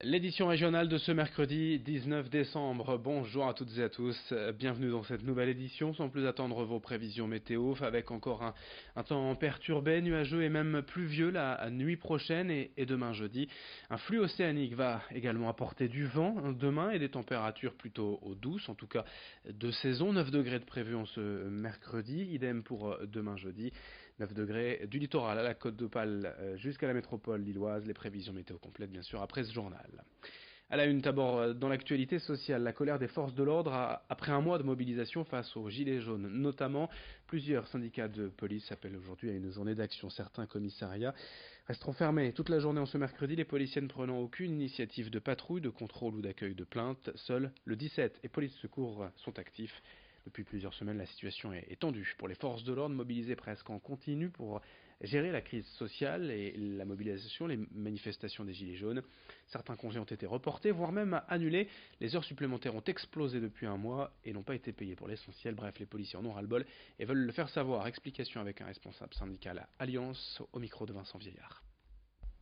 L'édition régionale de ce mercredi 19 décembre. Bonjour à toutes et à tous, bienvenue dans cette nouvelle édition. Sans plus attendre vos prévisions météo, avec encore un temps perturbé, nuageux et même pluvieux la nuit prochaine et demain jeudi. Un flux océanique va également apporter du vent demain et des températures plutôt douces, en tout cas de saison. 9 degrés de prévu en ce mercredi, idem pour demain jeudi. 9 degrés du littoral à la Côte d'Opale jusqu'à la métropole lilloise. Les prévisions météo complètes bien sûr après ce journal. À la une, d'abord, dans l'actualité sociale, la colère des forces de l'ordre après un mois de mobilisation face aux Gilets jaunes. Notamment, plusieurs syndicats de police appellent aujourd'hui à une journée d'action. Certains commissariats resteront fermés toute la journée en ce mercredi, les policiers ne prenant aucune initiative de patrouille, de contrôle ou d'accueil de plaintes. Seuls le 17 et police secours sont actifs. Depuis plusieurs semaines, la situation est tendue pour les forces de l'ordre mobilisées presque en continu pour gérer la crise sociale et la mobilisation, les manifestations des Gilets jaunes. Certains congés ont été reportés, voire même annulés. Les heures supplémentaires ont explosé depuis un mois et n'ont pas été payées pour l'essentiel. Bref, les policiers en ont ras-le-bol et veulent le faire savoir. Explication avec un responsable syndical Alliance au micro de Vincent Vieillard.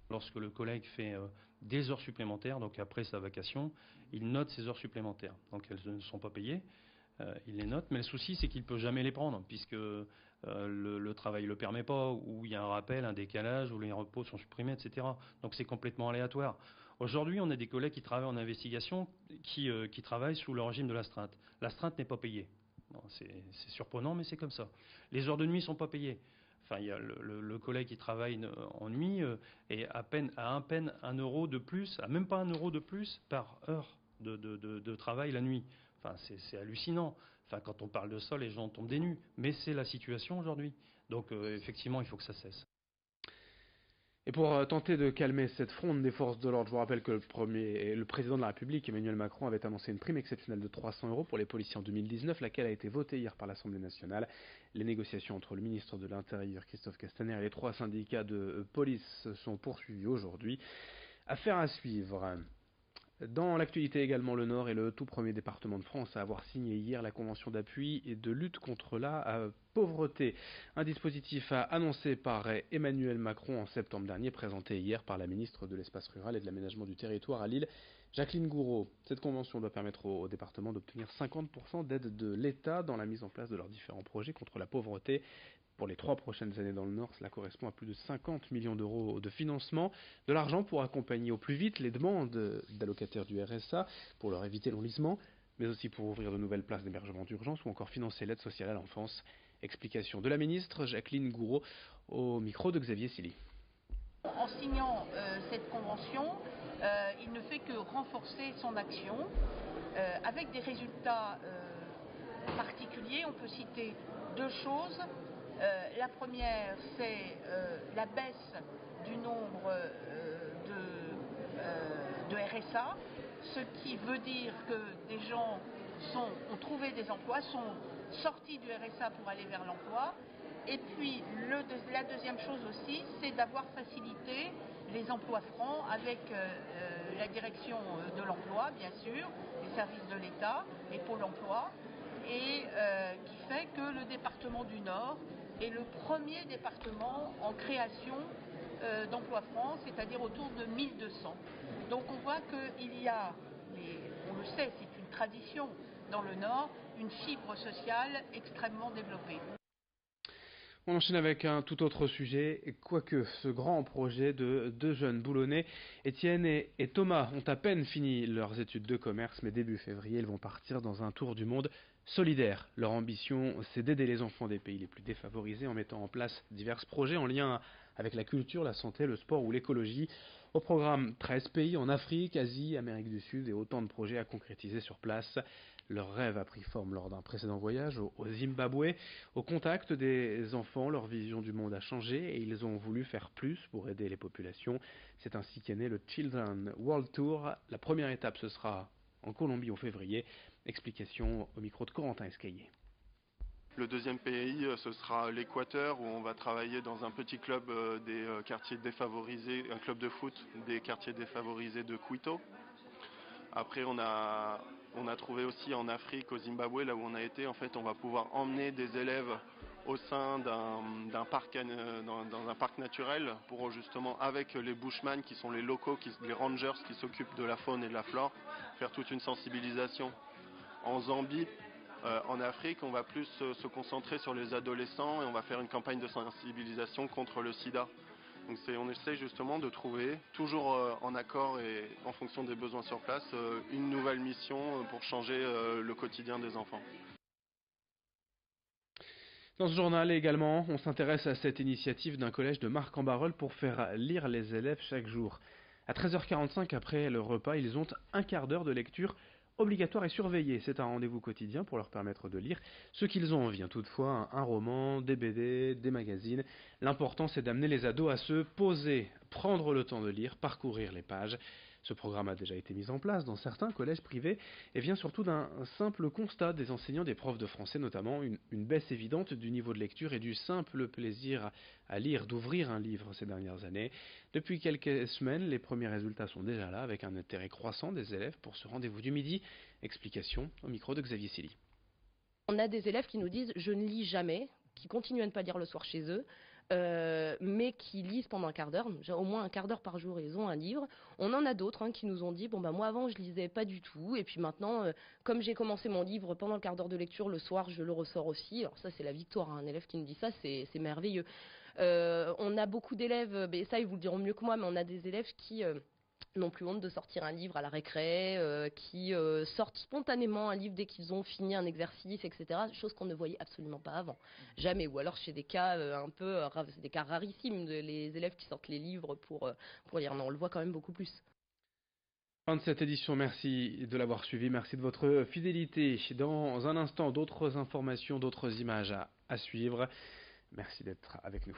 Lorsque le collègue fait des heures supplémentaires, donc après sa vacation, il note ces heures supplémentaires. Donc elles ne sont pas payées. Il les note, mais le souci c'est qu'il ne peut jamais les prendre puisque le travail ne le permet pas, ou il y a un rappel, un décalage, ou les repos sont supprimés, etc. Donc c'est complètement aléatoire. Aujourd'hui, on a des collègues qui travaillent en investigation qui travaillent sous le régime de l'astreinte. L'astreinte n'est pas payée. Bon, c'est surprenant, mais c'est comme ça. Les heures de nuit ne sont pas payées. Enfin, il y a le collègue qui travaille en nuit et à peine 1 euro de plus, à même pas 1 euro de plus par heure de travail la nuit. Enfin, c'est hallucinant. Enfin, quand on parle de ça, les gens tombent des nues. Mais c'est la situation aujourd'hui. Donc, effectivement, il faut que ça cesse. Et pour tenter de calmer cette fronde des forces de l'ordre, je vous rappelle que le président de la République, Emmanuel Macron, avait annoncé une prime exceptionnelle de 300 euros pour les policiers en 2019, laquelle a été votée hier par l'Assemblée nationale. Les négociations entre le ministre de l'Intérieur, Christophe Castaner, et les 3 syndicats de police sont poursuivies aujourd'hui. Affaire à suivre. Dans l'actualité également, le Nord est le tout premier département de France à avoir signé hier la convention d'appui et de lutte contre la pauvreté. Un dispositif annoncé par Emmanuel Macron en septembre dernier, présenté hier par la ministre de l'Espace rural et de l'Aménagement du Territoire à Lille, Jacqueline Gouraud. Cette convention doit permettre au département d'obtenir 50% d'aide de l'État dans la mise en place de leurs différents projets contre la pauvreté. Pour les 3 prochaines années dans le Nord, cela correspond à plus de 50 millions d'euros de financement, de l'argent pour accompagner au plus vite les demandes d'allocataires du RSA, pour leur éviter l'enlisement, mais aussi pour ouvrir de nouvelles places d'hébergement d'urgence ou encore financer l'aide sociale à l'enfance. Explication de la ministre Jacqueline Gouraud au micro de Xavier Silly. En signant cette convention, il ne fait que renforcer son action avec des résultats particuliers. On peut citer 2 choses. La première, c'est la baisse du nombre de RSA, ce qui veut dire que des gens ont trouvé des emplois, sont sortis du RSA pour aller vers l'emploi. Et puis la deuxième chose aussi, c'est d'avoir facilité les emplois francs avec la direction de l'emploi, bien sûr, les services de l'État et Pôle emploi, et qui fait que le département du Nord est le premier département en création d'emplois francs, c'est-à-dire autour de 1200. Donc on voit qu'il y a, on le sait, c'est une tradition dans le Nord, une fibre sociale extrêmement développée. On enchaîne avec un tout autre sujet, quoique ce grand projet de 2 jeunes boulonnais, Étienne et Thomas, ont à peine fini leurs études de commerce, mais début février, ils vont partir dans un tour du monde solidaire. Leur ambition, c'est d'aider les enfants des pays les plus défavorisés en mettant en place divers projets en lien avec la culture, la santé, le sport ou l'écologie. Au programme, 13 pays en Afrique, Asie, Amérique du Sud et autant de projets à concrétiser sur place. Leur rêve a pris forme lors d'un précédent voyage au Zimbabwe. Au contact des enfants, leur vision du monde a changé et ils ont voulu faire plus pour aider les populations. C'est ainsi qu'est né le Children World Tour. La première étape, ce sera en Colombie en février. Explication au micro de Corentin Escaillé. Le deuxième pays, ce sera l'Équateur, où on va travailler dans un petit club des quartiers défavorisés, un club de foot des quartiers défavorisés de Quito. Après, on a trouvé aussi en Afrique, au Zimbabwe, là où on a été, en fait, on va pouvoir emmener des élèves au sein d'un parc, dans un parc naturel pour justement avec les bushman qui sont les locaux, les rangers qui s'occupent de la faune et de la flore, faire toute une sensibilisation. En Zambie, en Afrique, on va plus se concentrer sur les adolescents et on va faire une campagne de sensibilisation contre le sida. Donc on essaie justement de trouver, toujours en accord et en fonction des besoins sur place, une nouvelle mission pour changer le quotidien des enfants. Dans ce journal également, on s'intéresse à cette initiative d'un collège de Marcq-en-Barœul pour faire lire les élèves chaque jour. À 13h45 après le repas, ils ont un quart d'heure de lecture obligatoire et surveillée. C'est un rendez-vous quotidien pour leur permettre de lire ce qu'ils ont envie. Toutefois, un roman, des BD, des magazines. L'important, c'est d'amener les ados à se poser, prendre le temps de lire, parcourir les pages. Ce programme a déjà été mis en place dans certains collèges privés et vient surtout d'un simple constat des enseignants, des profs de français notamment, une baisse évidente du niveau de lecture et du simple plaisir à lire, d'ouvrir un livre ces dernières années. Depuis quelques semaines, les premiers résultats sont déjà là avec un intérêt croissant des élèves pour ce rendez-vous du midi. Explication au micro de Xavier Silly. On a des élèves qui nous disent « je ne lis jamais », qui continuent à ne pas lire le soir chez eux, mais qui lisent pendant un quart d'heure, au moins un quart d'heure par jour, ils ont un livre. On en a d'autres qui nous ont dit « bon bah moi avant je lisais pas du tout, et puis maintenant comme j'ai commencé mon livre pendant le quart d'heure de lecture, le soir je le ressors aussi ». Alors ça c'est la victoire, un élève qui nous dit ça, c'est merveilleux. On a beaucoup d'élèves, ça ils vous le diront mieux que moi, mais on a des élèves qui n'ont plus honte de sortir un livre à la récré, qui sortent spontanément un livre dès qu'ils ont fini un exercice, etc. Chose qu'on ne voyait absolument pas avant. Jamais. Ou alors chez des cas c'est des cas rarissimes, les élèves qui sortent les livres pour lire. Non, on le voit quand même beaucoup plus. Fin de cette édition, merci de l'avoir suivi, merci de votre fidélité. Dans un instant, d'autres informations, d'autres images à suivre. Merci d'être avec nous.